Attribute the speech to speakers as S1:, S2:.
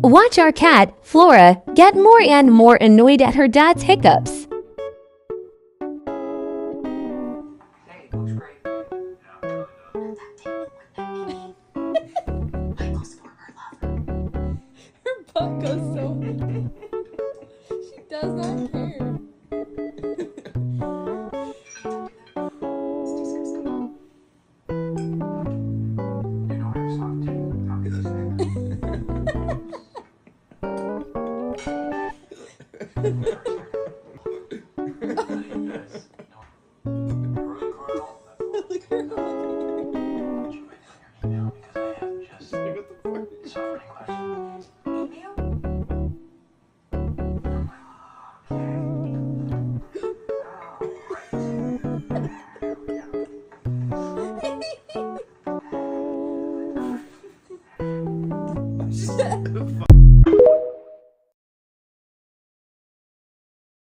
S1: Watch our cat, Flora, get more and more annoyed at her dad's hiccups.
S2: Hey, looks great. Michael's former lover.
S3: Her butt goes so. She does not care.
S2: You know I have soft teeth. How could you say that?